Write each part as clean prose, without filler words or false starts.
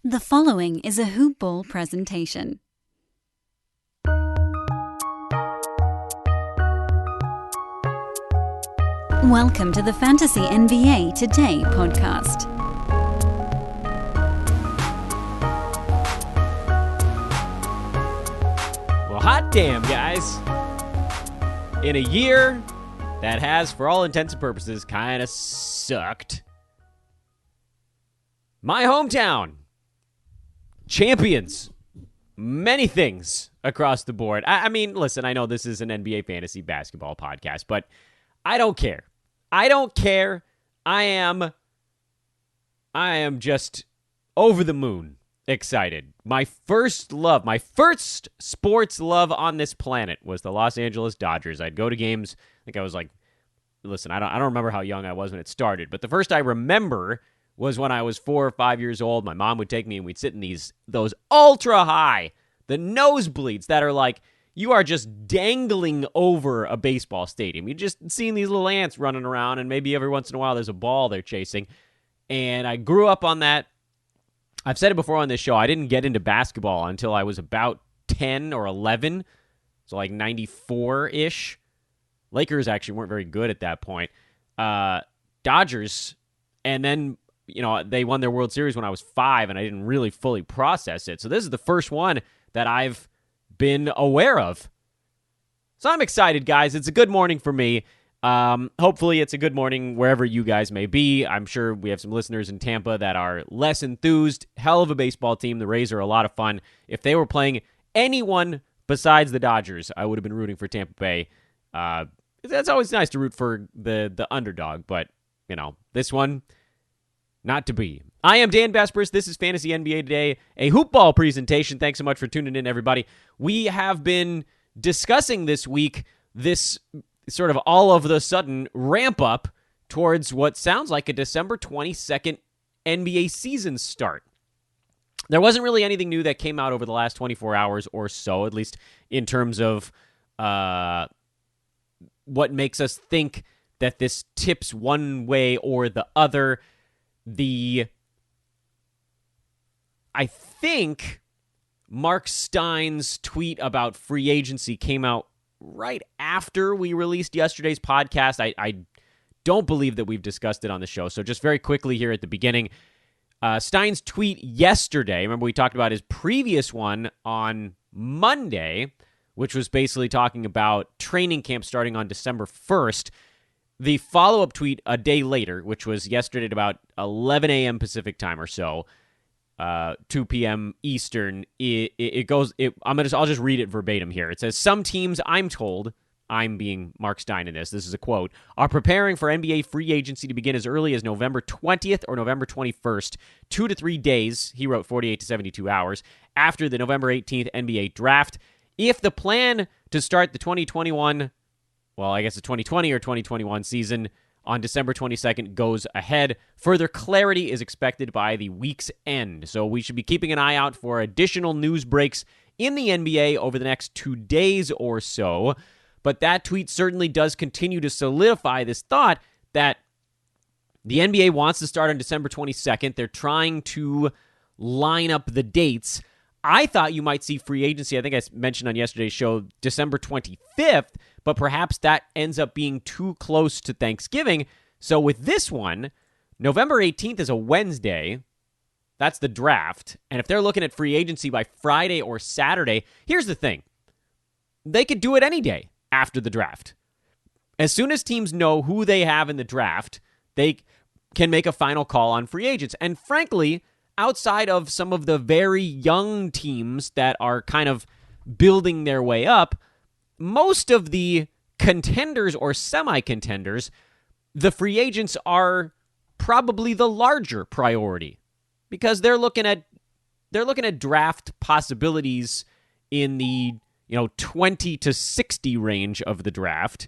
The following is a Hoop Ball presentation. Welcome to the Fantasy NBA Today podcast. Well, hot damn, guys. In a year that has, for all intents and purposes, kind of sucked, my hometown, champions, many things across the board. I mean, listen, I know this is an NBA fantasy basketball podcast, but I don't care. I don't care. I am just over the moon excited. My first sports love on this planet was the Los Angeles Dodgers. I'd go to games. I think I was like, listen, I don't remember how young I was when it started, but the first I remember was when I was 4 or 5 years old. My mom would take me and we'd sit in those ultra high, the nosebleeds that are like, you are just dangling over a baseball stadium. You're just seeing these little ants running around, and maybe every once in a while there's a ball they're chasing. And I grew up on that. I've said it before on this show, I didn't get into basketball until I was about 10 or 11, so like 94-ish. Lakers actually weren't very good at that point. Dodgers, and then, you know, they won their World Series when I was 5, and I didn't really fully process it. So this is the first one that I've been aware of. So I'm excited, guys. It's a good morning for me. Hopefully it's a good morning wherever you guys may be. I'm sure we have some listeners in Tampa that are less enthused. Hell of a baseball team. The Rays are a lot of fun. If they were playing anyone besides the Dodgers, I would have been rooting for Tampa Bay. That's always nice to root for the underdog, but, you know, this one, not to be. I am Dan Vespers. This is Fantasy NBA Today, a hoop ball presentation. Thanks so much for tuning in, everybody. We have been discussing this week this sort of all of the sudden ramp up towards what sounds like a December 22nd NBA season start. There wasn't really anything new that came out over the last 24 hours or so, at least in terms of what makes us think that this tips one way or the other. I think Mark Stein's tweet about free agency came out right after we released yesterday's podcast. I don't believe that we've discussed it on the show, so just very quickly here at the beginning. Stein's tweet yesterday, remember we talked about his previous one on Monday, which was basically talking about training camp starting on December 1st. The follow-up tweet a day later, which was yesterday at about 11 a.m. Pacific time or so, 2 p.m. Eastern, I'll just read it verbatim here. It says, some teams, I'm told, I'm being Mark Stein in this is a quote, are preparing for NBA free agency to begin as early as November 20th or November 21st, 2 to 3 days, he wrote 48 to 72 hours, after the November 18th NBA draft. If the plan to start the 2020 or 2021 season on December 22nd goes ahead, further clarity is expected by the week's end. So we should be keeping an eye out for additional news breaks in the NBA over the next 2 days or so. But that tweet certainly does continue to solidify this thought that the NBA wants to start on December 22nd. They're trying to line up the dates. I thought you might see free agency, I think I mentioned on yesterday's show, December 25th, but perhaps that ends up being too close to Thanksgiving. So with this one, November 18th is a Wednesday. That's the draft. And if they're looking at free agency by Friday or Saturday, here's the thing. They could do it any day after the draft. As soon as teams know who they have in the draft, they can make a final call on free agents. And frankly, outside of some of the very young teams that are kind of building their way up, most of the contenders or semi-contenders, the free agents are probably the larger priority because they're looking at draft possibilities in the 20 to 60 range of the draft,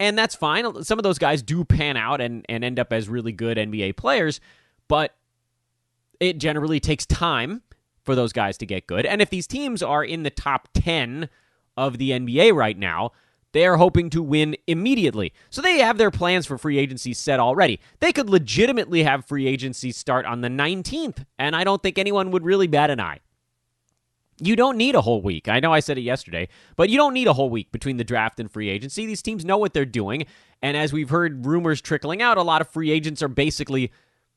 and that's fine. Some of those guys do pan out and end up as really good NBA players, but it generally takes time for those guys to get good. And if these teams are in the top 10 of the NBA right now, They are hoping to win immediately. So they have their plans for free agency set already. They could legitimately have free agency start on the 19th, and I don't think anyone would really bat an eye. You don't need a whole week. I know I said it yesterday, but you don't need a whole week between the draft and free agency. These teams know what they're doing, and as we've heard rumors trickling out, a lot of free agents are basically,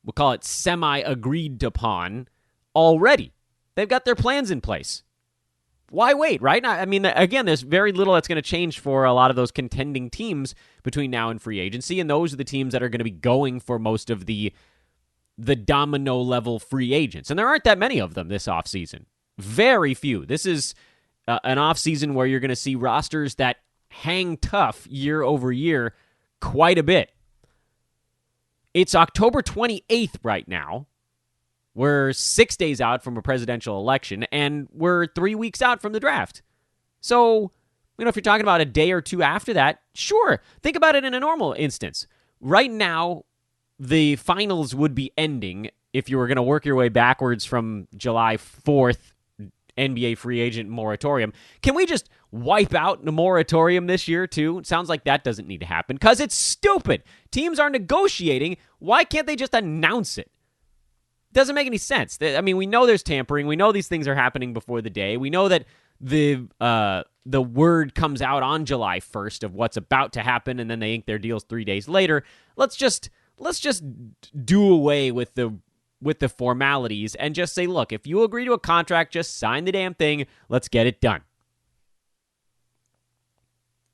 we'll call it semi-agreed upon already. They've got their plans in place. Why wait, right? I mean, again, there's very little that's going to change for a lot of those contending teams between now and free agency, and those are the teams that are going to be going for most of the domino-level free agents. And there aren't that many of them this offseason. Very few. This is an offseason where you're going to see rosters that hang tough year over year quite a bit. It's October 28th right now. We're 6 days out from a presidential election, and we're 3 weeks out from the draft. So, if you're talking about a day or two after that, sure. Think about it in a normal instance. Right now, the finals would be ending if you were going to work your way backwards from July 4th, NBA free agent moratorium. Can we just wipe out the moratorium this year, too? It sounds like that doesn't need to happen, because it's stupid. Teams are negotiating. Why can't they just announce it? Doesn't make any sense. I mean, we know there's tampering. We know these things are happening before the day. We know that the word comes out on July 1st of what's about to happen, and then they ink their deals 3 days later. Let's just do away with the formalities and just say, look, if you agree to a contract, just sign the damn thing. Let's get it done.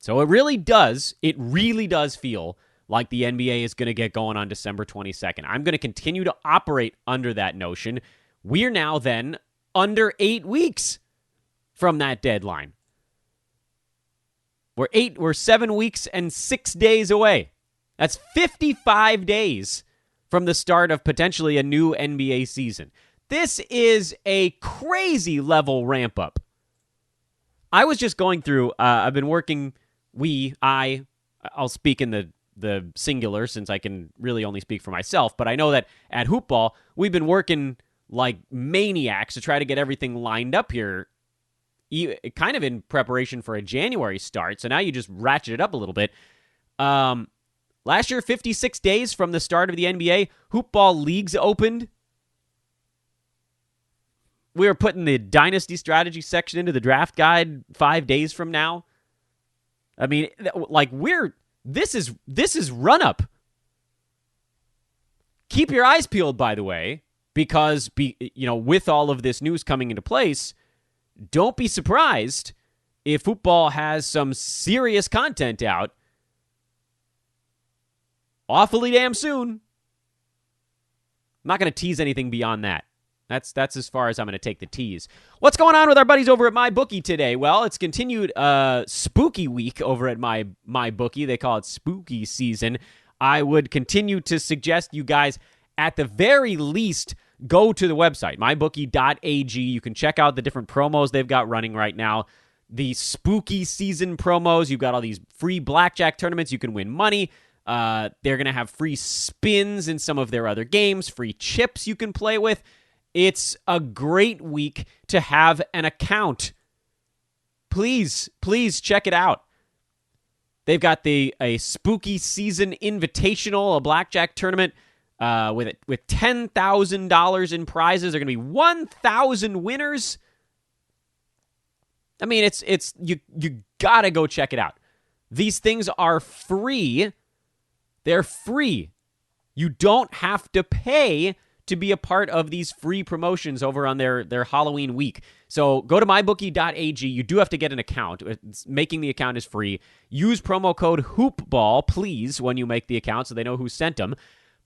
So it really does feel like the NBA is going to get going on December 22nd. I'm going to continue to operate under that notion. We're now then under 8 weeks from that deadline. We're 7 weeks and 6 days away. That's 55 days from the start of potentially a new NBA season. This is a crazy level ramp up. I was just going through, I've been working, I'll speak in the singular since I can really only speak for myself, but I know that at Hoopball, we've been working like maniacs to try to get everything lined up here, kind of in preparation for a January start, so now you just ratchet it up a little bit. Last year, 56 days from the start of the NBA, Hoopball leagues opened. We were putting the Dynasty Strategy section into the draft guide 5 days from now. I mean, like, This is run-up. Keep your eyes peeled, by the way, because with all of this news coming into place, don't be surprised if football has some serious content out awfully damn soon. I'm not going to tease anything beyond that. That's as far as I'm going to take the tease. What's going on with our buddies over at MyBookie today? Well, it's continued spooky week over at MyBookie. They call it spooky season. I would continue to suggest you guys, at the very least, go to the website, mybookie.ag. You can check out the different promos they've got running right now. The spooky season promos. You've got all these free blackjack tournaments. You can win money. They're going to have free spins in some of their other games, free chips you can play with. It's a great week to have an account. Please check it out. They've got a spooky season invitational, a blackjack tournament with $10,000 in prizes. There are going to be 1,000 winners. I mean, it's you gotta go check it out. These things are free. They're free. You don't have to pay to be a part of these free promotions over on their Halloween week. So go to mybookie.ag. You do have to get an account. Making the account is free. Use promo code HOOPBALL, please, when you make the account so they know who sent them.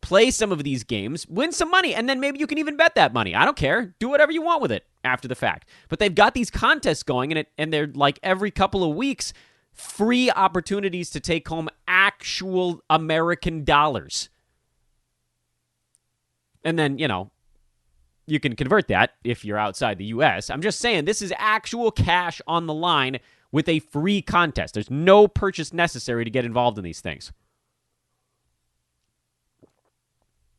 Play some of these games, win some money, and then maybe you can even bet that money. I don't care. Do whatever you want with it after the fact. But they've got these contests going, and they're like every couple of weeks, free opportunities to take home actual American dollars. And then, you can convert that if you're outside the U.S. I'm just saying, this is actual cash on the line with a free contest. There's no purchase necessary to get involved in these things.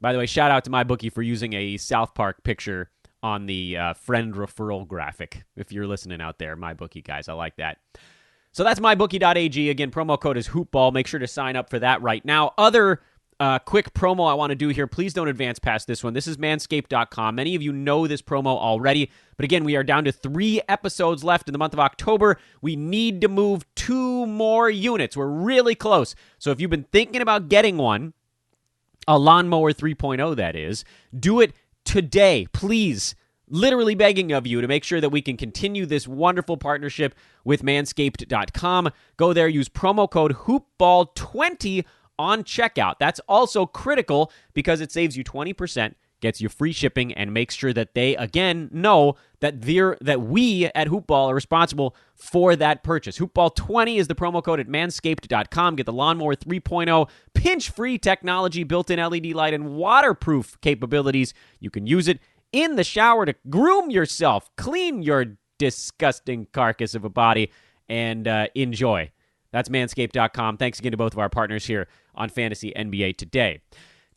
By the way, shout out to MyBookie for using a South Park picture on the friend referral graphic. If you're listening out there, MyBookie guys, I like that. So that's mybookie.ag. Again, promo code is hoopball. Make sure to sign up for that right now. Other quick promo I want to do here. Please don't advance past this one. This is manscaped.com. Many of you know this promo already, but again, we are down to 3 episodes left in the month of October. We need to move 2 more units. We're really close. So if you've been thinking about getting one, a lawnmower 3.0 that is, do it today, please. Literally begging of you to make sure that we can continue this wonderful partnership with manscaped.com. Go there, use promo code hoopball20 on checkout. That's also critical because it saves you 20%, gets you free shipping, and makes sure that they, again, know that we at Hoopball are responsible for that purchase. Hoopball20 is the promo code at manscaped.com. Get the Lawnmower 3.0 pinch-free technology, built-in LED light, and waterproof capabilities. You can use it in the shower to groom yourself, clean your disgusting carcass of a body, and enjoy. That's manscaped.com. Thanks again to both of our partners here on Fantasy NBA Today.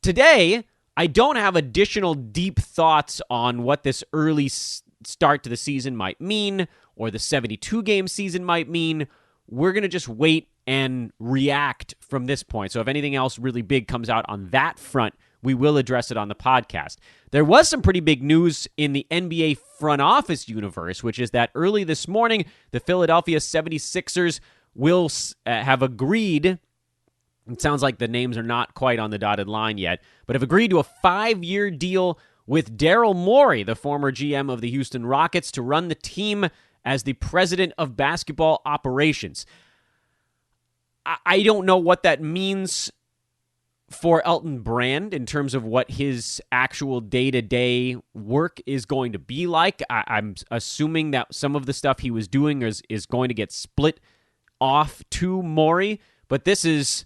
Today, I don't have additional deep thoughts on what this early start to the season might mean or the 72-game season might mean. We're going to just wait and react from this point. So if anything else really big comes out on that front, we will address it on the podcast. There was some pretty big news in the NBA front office universe, which is that early this morning, the Philadelphia 76ers will have agreed, it sounds like the names are not quite on the dotted line yet, but have agreed to a 5-year deal with Daryl Morey, the former GM of the Houston Rockets, to run the team as the president of basketball operations. I don't know what that means for Elton Brand in terms of what his actual day-to-day work is going to be like. I'm assuming that some of the stuff he was doing is going to get split off to Morey, but this is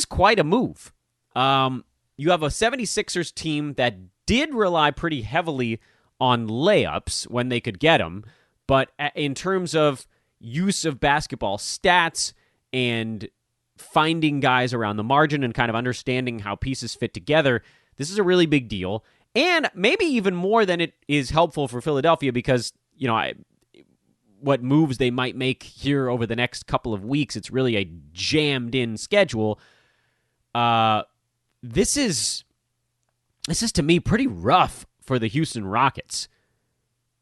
quite a move. You have a 76ers team that did rely pretty heavily on layups when they could get them, but in terms of use of basketball stats and finding guys around the margin and kind of understanding how pieces fit together, this is a really big deal. And maybe even more than it is helpful for Philadelphia because, what moves they might make here over the next couple of weeks, it's really a jammed-in schedule. This is to me pretty rough for the Houston Rockets,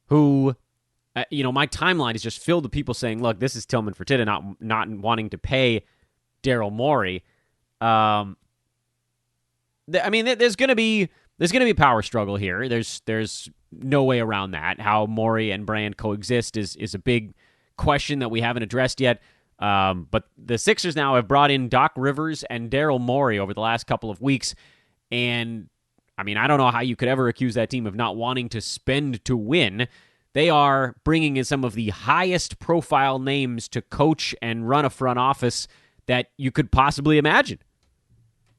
who, my timeline is just filled with people saying, look, this is Tillman Fertitta not wanting to pay Daryl Morey. There's going to be a power struggle here. There's no way around that. How Morey and Brand coexist is a big question that we haven't addressed yet. But the Sixers now have brought in Doc Rivers and Daryl Morey over the last couple of weeks. And, I don't know how you could ever accuse that team of not wanting to spend to win. They are bringing in some of the highest profile names to coach and run a front office that you could possibly imagine.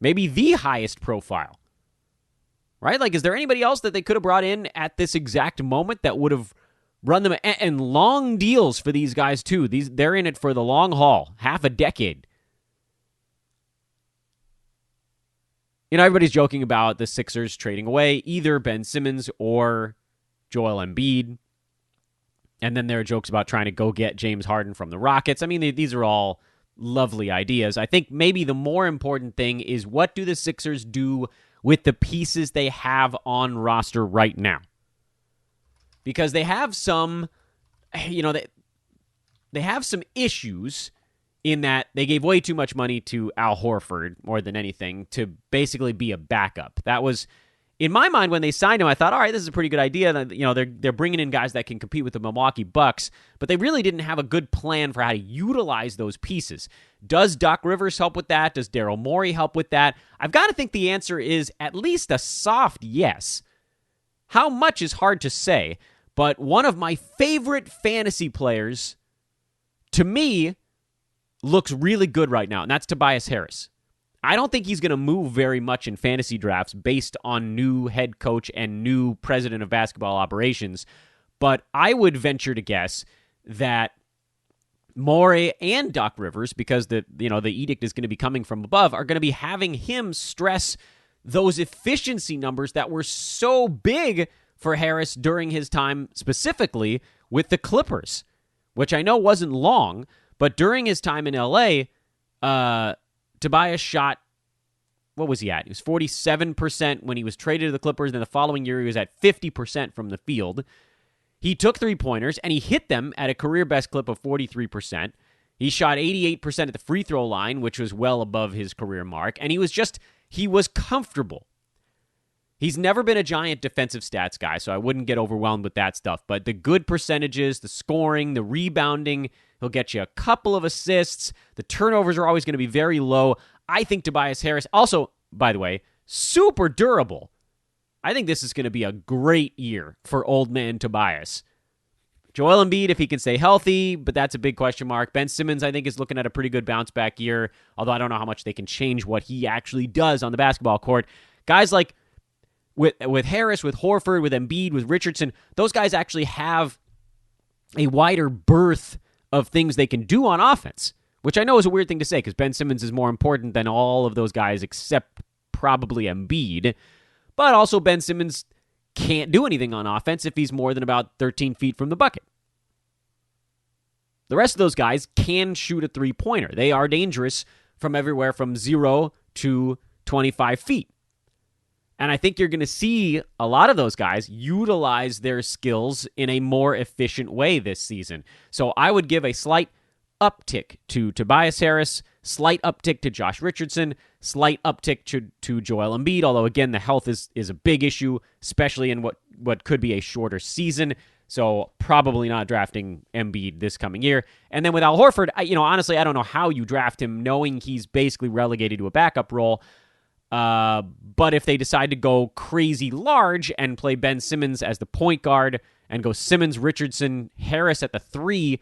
Maybe the highest profile. Right? Like, is there anybody else that they could have brought in at this exact moment that would have run them? And long deals for these guys, too. They're in it for the long haul, half a decade. Everybody's joking about the Sixers trading away either Ben Simmons or Joel Embiid. And then there are jokes about trying to go get James Harden from the Rockets. These are all lovely ideas. I think maybe the more important thing is, what do the Sixers do with the pieces they have on roster right now? Because they have some, they have some issues in that they gave way too much money to Al Horford more than anything to basically be a backup. That was, in my mind, when they signed him, I thought, all right, this is a pretty good idea. They're bringing in guys that can compete with the Milwaukee Bucks, but they really didn't have a good plan for how to utilize those pieces. Does Doc Rivers help with that? Does Daryl Morey help with that? I've got to think the answer is at least a soft yes. How much is hard to say, but one of my favorite fantasy players, to me, looks really good right now, and that's Tobias Harris. I don't think he's going to move very much in fantasy drafts based on new head coach and new president of basketball operations, but I would venture to guess that Morey and Doc Rivers, because the edict is going to be coming from above, are going to be having him stress those efficiency numbers that were so big for Harris during his time specifically with the Clippers, which I know wasn't long, But during his time in LA, Tobias shot, what was he at? He was 47% when he was traded to the Clippers. Then the following year, he was at 50% from the field. He took three-pointers, and he hit them at a career-best clip of 43%. He shot 88% at the free throw line, which was well above his career mark. And he was comfortable. He's never been a giant defensive stats guy, so I wouldn't get overwhelmed with that stuff. But the good percentages, the scoring, the rebounding, he'll get you a couple of assists. The turnovers are always going to be very low. I think Tobias Harris, also, by the way, super durable. I think this is going to be a great year for old man Tobias. Joel Embiid, if he can stay healthy, but that's a big question mark. Ben Simmons, I think, is looking at a pretty good bounce-back year, although I don't know how much they can change what he actually does on the basketball court. Guys like with Harris, with Horford, with Embiid, with Richardson, those guys actually have a wider berth of things they can do on offense, which I know is a weird thing to say because Ben Simmons is more important than all of those guys except probably Embiid. But also Ben Simmons can't do anything on offense if he's more than about 13 feet from the bucket. The rest of those guys can shoot a three-pointer. They are dangerous from everywhere from 0 to 25 feet. And I think you're going to see a lot of those guys utilize their skills in a more efficient way this season. So I would give a slight uptick to Tobias Harris, slight uptick to Josh Richardson, slight uptick to Joel Embiid, although, again, the health is a big issue, especially in what could be a shorter season. So probably not drafting Embiid this coming year. And then with Al Horford, honestly, I don't know how you draft him knowing he's basically relegated to a backup role. But if they decide to go crazy large and play Ben Simmons as the point guard and go Simmons, Richardson, Harris at the 3,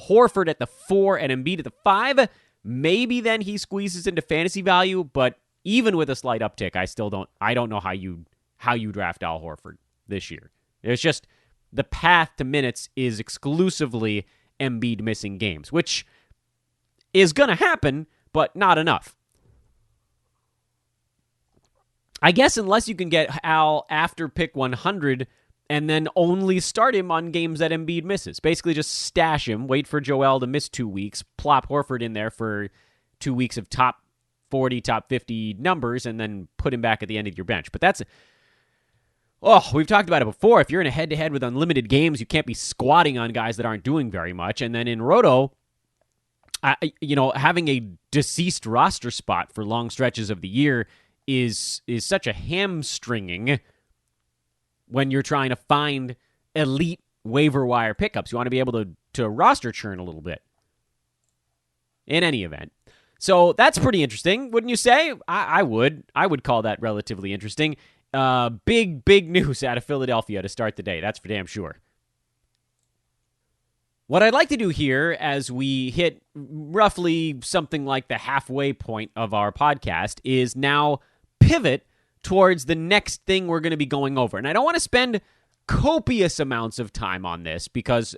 Horford at the 4, and Embiid at the 5, maybe then he squeezes into fantasy value. But even with a slight uptick, I don't know how you draft Al Horford this year. It's just the path to minutes is exclusively Embiid missing games, which is going to happen, but not enough. I guess unless you can get Al after pick 100 and then only start him on games that Embiid misses. Basically just stash him, wait for Joel to miss 2 weeks, plop Horford in there for 2 weeks of top 40, top 50 numbers, and then put him back at the end of your bench. But we've talked about it before. If you're in a head-to-head with unlimited games, you can't be squatting on guys that aren't doing very much. And then in Roto, having a deceased roster spot for long stretches of the year is such a hamstringing when you're trying to find elite waiver wire pickups. You want to be able to roster churn a little bit. In any event. So that's pretty interesting, wouldn't you say? I would call that relatively interesting. Big news out of Philadelphia to start the day. That's for damn sure. What I'd like to do here as we hit roughly something like the halfway point of our podcast is now pivot towards the next thing we're going to be going over. And I don't want to spend copious amounts of time on this because,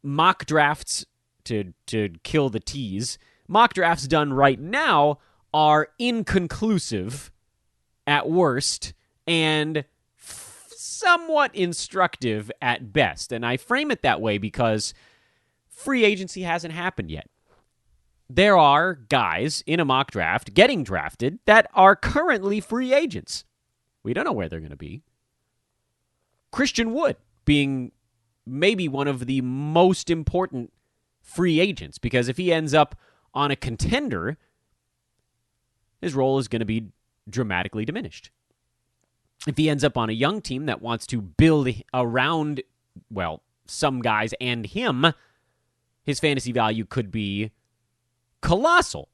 mock drafts, to kill the tease, mock drafts done right now are inconclusive at worst and somewhat instructive at best. And I frame it that way because free agency hasn't happened yet. There are guys in a mock draft getting drafted that are currently free agents. We don't know where they're going to be. Christian Wood being maybe one of the most important free agents, because if he ends up on a contender, his role is going to be dramatically diminished. If he ends up on a young team that wants to build around, some guys and him, his fantasy value could be colossal.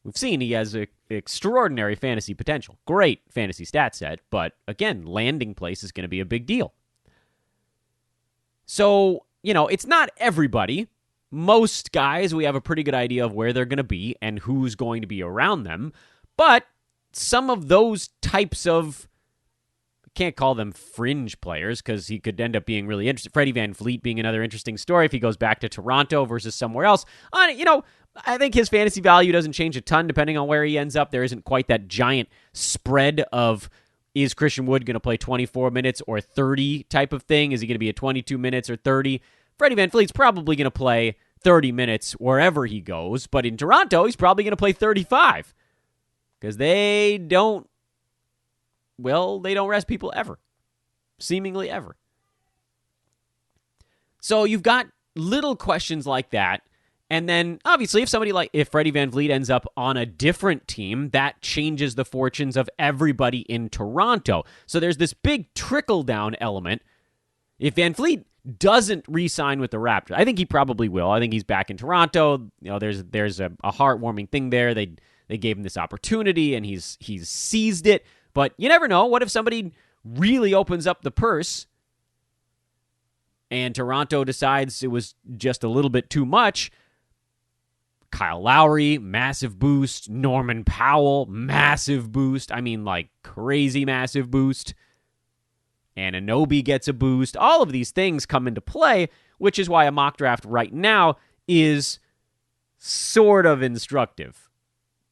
We've seen he has extraordinary fantasy potential. Great fantasy stat set, but again, landing place is going to be a big deal. So, it's not everybody. Most guys, we have a pretty good idea of where they're going to be and who's going to be around them. But some of those types of, can't call them fringe players because he could end up being really interesting. Freddie VanVleet being another interesting story if he goes back to Toronto versus somewhere else. I think his fantasy value doesn't change a ton depending on where he ends up. There isn't quite that giant spread of, is Christian Wood going to play 24 minutes or 30 type of thing? Is he going to be at 22 minutes or 30? Freddie VanVleet's probably going to play 30 minutes wherever he goes, but in Toronto, he's probably going to play 35 because they don't rest people ever, seemingly ever. So you've got little questions like that. And then, obviously, if Freddie Van Vliet ends up on a different team, that changes the fortunes of everybody in Toronto. So there's this big trickle-down element. If Van Vliet doesn't re-sign with the Raptors, I think he probably will. I think he's back in Toronto. There's a heartwarming thing there. They gave him this opportunity, and he's seized it. But you never know. What if somebody really opens up the purse and Toronto decides it was just a little bit too much? Kyle Lowry, massive boost. Norman Powell, massive boost. I mean, like, crazy massive boost. Anunoby gets a boost. All of these things come into play, which is why a mock draft right now is sort of instructive.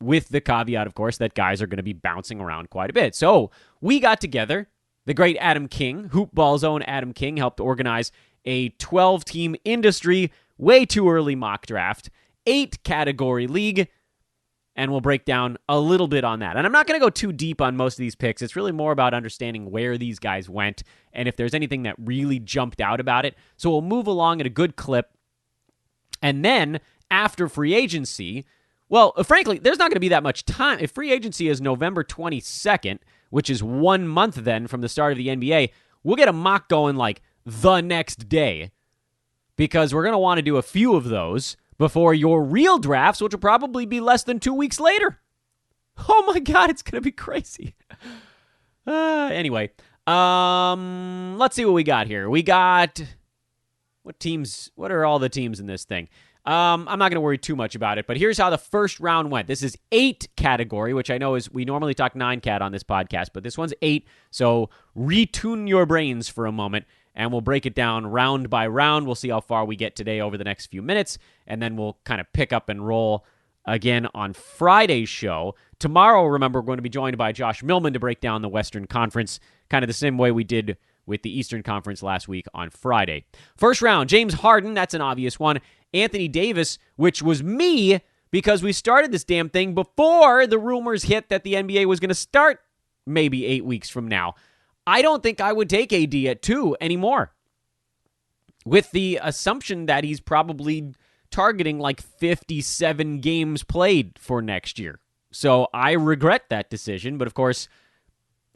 With the caveat, of course, that guys are going to be bouncing around quite a bit. So we got together. The great Adam King, Hoopball's own Adam King, helped organize a 12-team industry, way too early mock draft, 8-category league, and we'll break down a little bit on that. And I'm not going to go too deep on most of these picks. It's really more about understanding where these guys went and if there's anything that really jumped out about it. So we'll move along at a good clip. And then, after free agency, well, frankly, there's not going to be that much time. If free agency is November 22nd, which is 1 month then from the start of the NBA, we'll get a mock going like the next day because we're going to want to do a few of those before your real drafts, which will probably be less than 2 weeks later. Oh my God, it's going to be crazy. Anyway, let's see what we got here. We got, what are all the teams in this thing? I'm not going to worry too much about it, but here's how the first round went. This is 8 category, which I know is, we normally talk 9 cat on this podcast, but this one's 8, so retune your brains for a moment, and we'll break it down round by round. We'll see how far we get today over the next few minutes, and then we'll kind of pick up and roll again on Friday's show. Tomorrow, remember, we're going to be joined by Josh Millman to break down the Western Conference, kind of the same way we did with the Eastern Conference last week on Friday. First round, James Harden, that's an obvious one. Anthony Davis, which was me, because we started this damn thing before the rumors hit that the NBA was going to start maybe 8 weeks from now. I don't think I would take AD at 2 anymore, with the assumption that he's probably targeting like 57 games played for next year. So I regret that decision, but of course,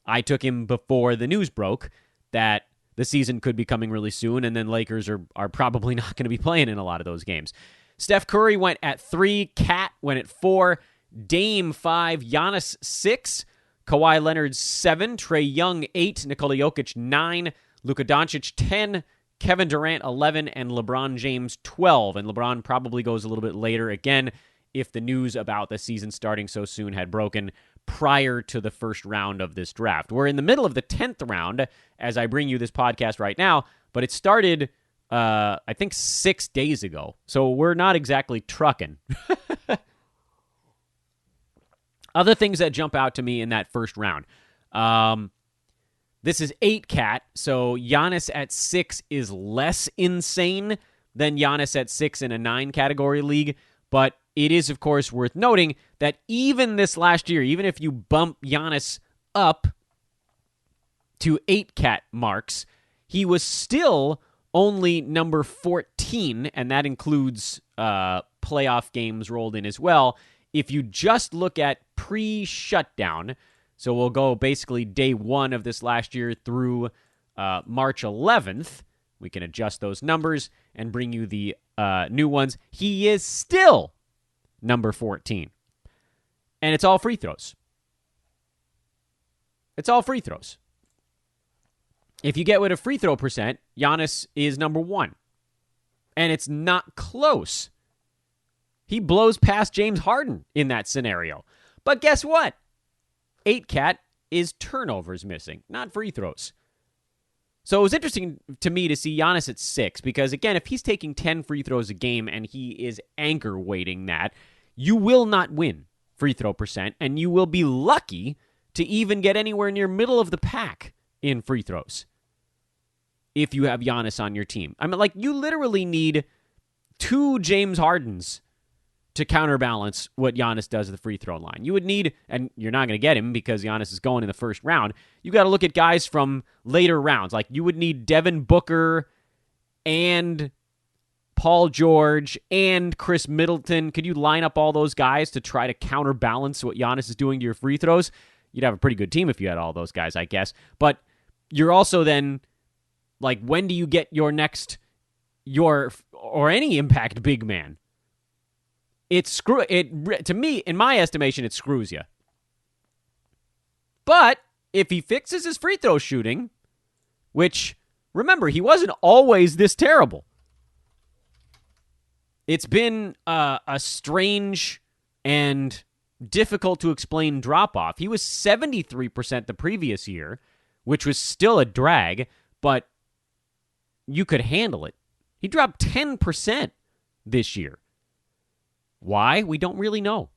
I took him before the news broke that the season could be coming really soon, and then Lakers are probably not going to be playing in a lot of those games. Steph Curry went at 3, Kat went at 4, Dame 5, Giannis 6, Kawhi Leonard 7, Trae Young 8, Nikola Jokic 9, Luka Doncic 10, Kevin Durant 11, and LeBron James 12. And LeBron probably goes a little bit later again if the news about the season starting so soon had broken prior to the first round of this draft. We're in the middle of the 10th round as I bring you this podcast right now, but it started, I think, 6 days ago. So we're not exactly trucking. Other things that jump out to me in that first round. This is 8 cat, so Giannis at 6 is less insane than Giannis at 6 in a 9 category league, but it is, of course, worth noting that even this last year, even if you bump Giannis up to 8 cat marks, he was still only number 14, and that includes playoff games rolled in as well. If you just look at pre-shutdown, so we'll go basically day 1 of this last year through March 11th, we can adjust those numbers and bring you the new ones. He is still number 14. And it's all free throws. It's all free throws. If you get rid of free throw percent, Giannis is number 1. And it's not close. He blows past James Harden in that scenario. But guess what? 8 cat is turnovers missing, not free throws. So it was interesting to me to see Giannis at 6 because, again, if he's taking 10 free throws a game and he is anchor weighting that, you will not win free throw percent, and you will be lucky to even get anywhere near middle of the pack in free throws if you have Giannis on your team. I mean, like, you literally need two James Hardens to counterbalance what Giannis does at the free throw line. You would need, and you're not going to get him because Giannis is going in the first round, you got to look at guys from later rounds. Like, you would need Devin Booker and Paul George and Chris Middleton. Could you line up all those guys to try to counterbalance what Giannis is doing to your free throws? You'd have a pretty good team if you had all those guys, I guess. But you're also then, like, when do you get your next, or any impact big man? To me, in my estimation, it screws you. But if he fixes his free throw shooting, which, remember, he wasn't always this terrible. It's been a strange and difficult to explain drop-off. He was 73% the previous year, which was still a drag, but you could handle it. He dropped 10% this year. Why? We don't really know.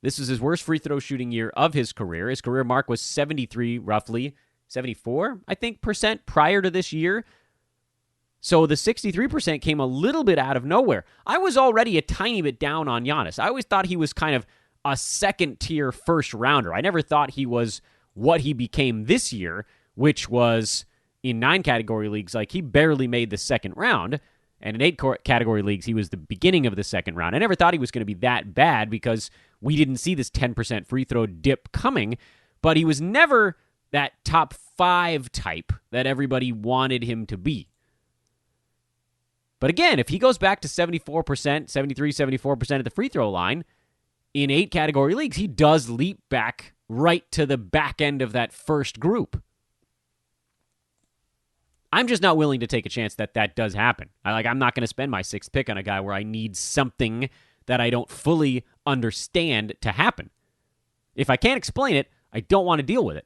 This is his worst free throw shooting year of his career. His career mark was 73, roughly. 74, I think, percent prior to this year. So the 63% came a little bit out of nowhere. I was already a tiny bit down on Giannis. I always thought he was kind of a second-tier first-rounder. I never thought he was what he became this year, which was in 9 category leagues. Like, he barely made the second round. And in 8 category leagues, he was the beginning of the second round. I never thought he was going to be that bad because we didn't see this 10% free throw dip coming. But he was never that top 5 type that everybody wanted him to be. But again, if he goes back to 74%, 73, 74% at the free throw line, in 8 category leagues, he does leap back right to the back end of that first group. I'm just not willing to take a chance that that does happen. I'm not going to spend my 6th pick on a guy where I need something that I don't fully understand to happen. If I can't explain it, I don't want to deal with it.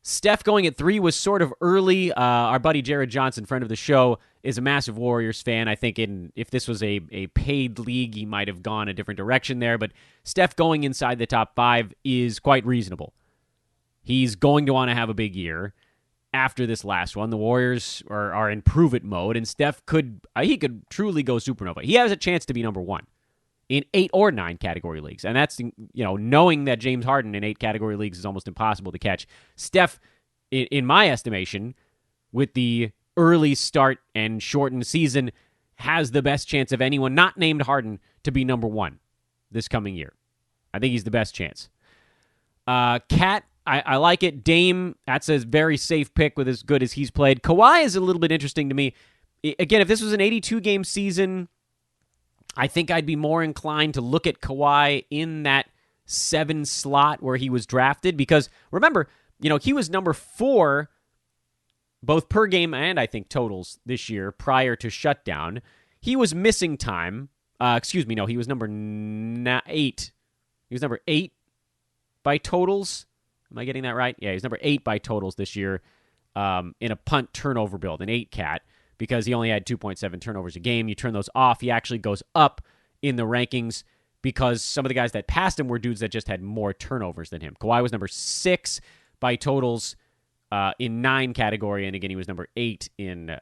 Steph going at 3 was sort of early. Our buddy Jared Johnson, friend of the show, is a massive Warriors fan. I think if this was a paid league, he might have gone a different direction there. But Steph going inside the top 5 is quite reasonable. He's going to want to have a big year. After this last one, the Warriors are in prove-it mode, and Steph could truly go supernova. He has a chance to be number 1 in 8 or 9 category leagues, and that's, knowing that James Harden in 8 category leagues is almost impossible to catch. Steph, in my estimation, with the early start and shortened season, has the best chance of anyone not named Harden to be number 1 this coming year. I think he's the best chance. Cat, I like it. Dame, that's a very safe pick with as good as he's played. Kawhi is a little bit interesting to me. Again, if this was an 82-game season, I think I'd be more inclined to look at Kawhi in that 7 slot where he was drafted. Because, remember, he was number 4, both per game and, I think, totals this year prior to shutdown. He was missing time. He was number 8. He was number 8 by totals. Am I getting that right? Yeah, he's number 8 by totals this year in a punt turnover build, an 8 cat, because he only had 2.7 turnovers a game. You turn those off, he actually goes up in the rankings because some of the guys that passed him were dudes that just had more turnovers than him. Kawhi was number 6 by totals in 9 category, and again, he was number 8 in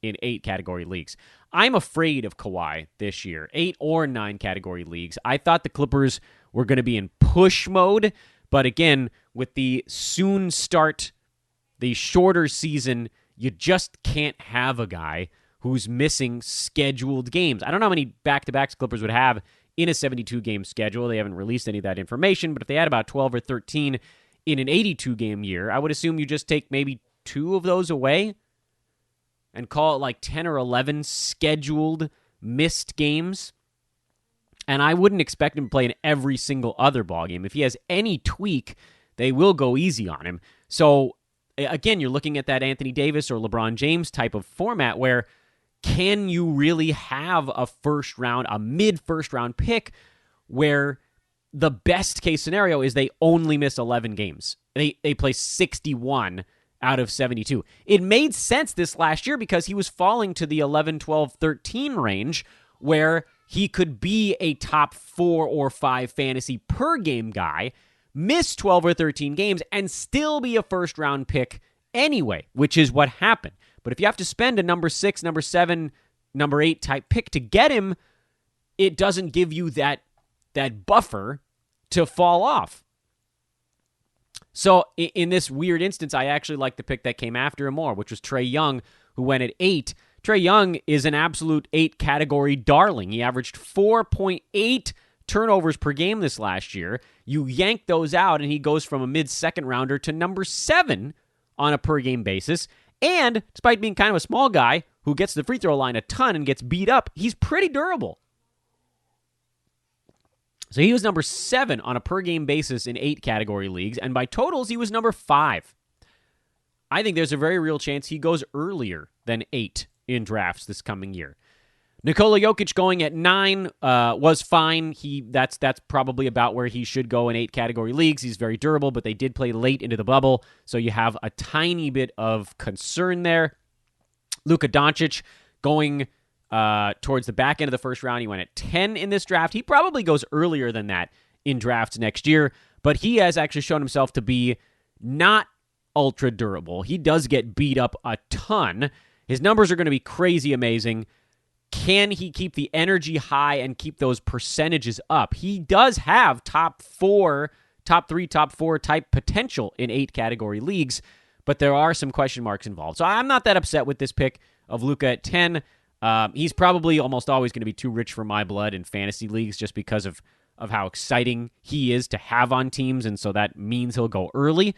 8 category leagues. I'm afraid of Kawhi this year, 8 or 9 category leagues. I thought the Clippers were going to be in push mode, but again, with the soon start, the shorter season, you just can't have a guy who's missing scheduled games. I don't know how many back-to-backs Clippers would have in a 72-game schedule. They haven't released any of that information, but if they had about 12 or 13 in an 82-game year, I would assume you just take maybe 2 of those away and call it like 10 or 11 scheduled missed games. And I wouldn't expect him to play in every single other ballgame. If he has any tweak, they will go easy on him. So, again, you're looking at that Anthony Davis or LeBron James type of format where can you really have a mid-first round pick where the best case scenario is they only miss 11 games. They play 61 out of 72. It made sense this last year because he was falling to the 11, 12, 13 range where he could be a top 4 or 5 fantasy per game guy, miss 12 or 13 games, and still be a first-round pick anyway, which is what happened. But if you have to spend a number 6, number 7 number 8 type pick to get him, it doesn't give you that buffer to fall off. So in this weird instance, I actually like the pick that came after him more, which was Trae Young, who went at 8. Trae Young is an absolute 8 category darling. He averaged 4.8 turnovers per game this last year. You yank those out, and he goes from a mid-second rounder to number 7 on a per-game basis. And despite being kind of a small guy who gets the free throw line a ton and gets beat up, he's pretty durable. So he was number 7 on a per-game basis in 8 category leagues, and by totals, he was number 5. I think there's a very real chance he goes earlier than 8 in drafts this coming year. Nikola Jokic going at 9 was fine. That's probably about where he should go in 8 category leagues. He's very durable, but they did play late into the bubble, so you have a tiny bit of concern there. Luka Doncic going towards the back end of the first round. He went at 10 in this draft. He probably goes earlier than that in drafts next year, but he has actually shown himself to be not ultra durable. He does get beat up a ton. His numbers are going to be crazy amazing. Can he keep the energy high and keep those percentages up? He does have top 3, top 4 type potential in 8 category leagues, but there are some question marks involved. So I'm not that upset with this pick of Luka at 10. He's probably almost always going to be too rich for my blood in fantasy leagues just because of how exciting he is to have on teams, and so that means he'll go early.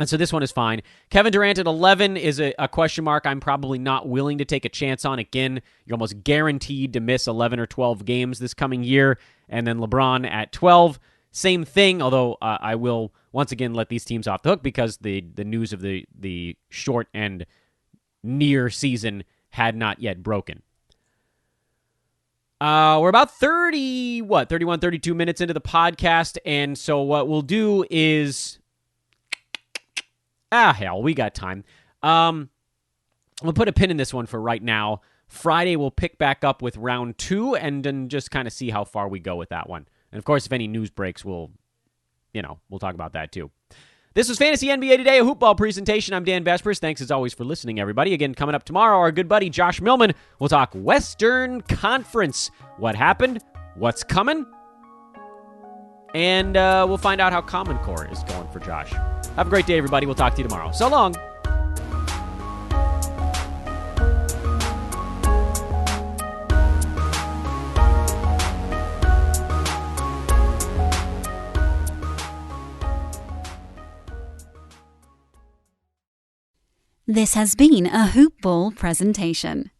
And so this one is fine. Kevin Durant at 11 is a question mark I'm probably not willing to take a chance on. Again, you're almost guaranteed to miss 11 or 12 games this coming year. And then LeBron at 12, same thing, although I will once again let these teams off the hook because the news of the short and near season had not yet broken. We're about 31, 32 minutes into the podcast, and so what we'll do is... hell, we got time. We'll put a pin in this one for right now. Friday, we'll pick back up with round 2 and then just kind of see how far we go with that one. And, of course, if any news breaks, we'll talk about that, too. This was Fantasy NBA Today, a hoopball presentation. I'm Dan Vespers. Thanks, as always, for listening, everybody. Again, coming up tomorrow, our good buddy Josh Millman will talk Western Conference. What happened? What's coming? And we'll find out how Common Core is going for Josh. Have a great day, everybody. We'll talk to you tomorrow. So long. This has been a Hoop Ball presentation.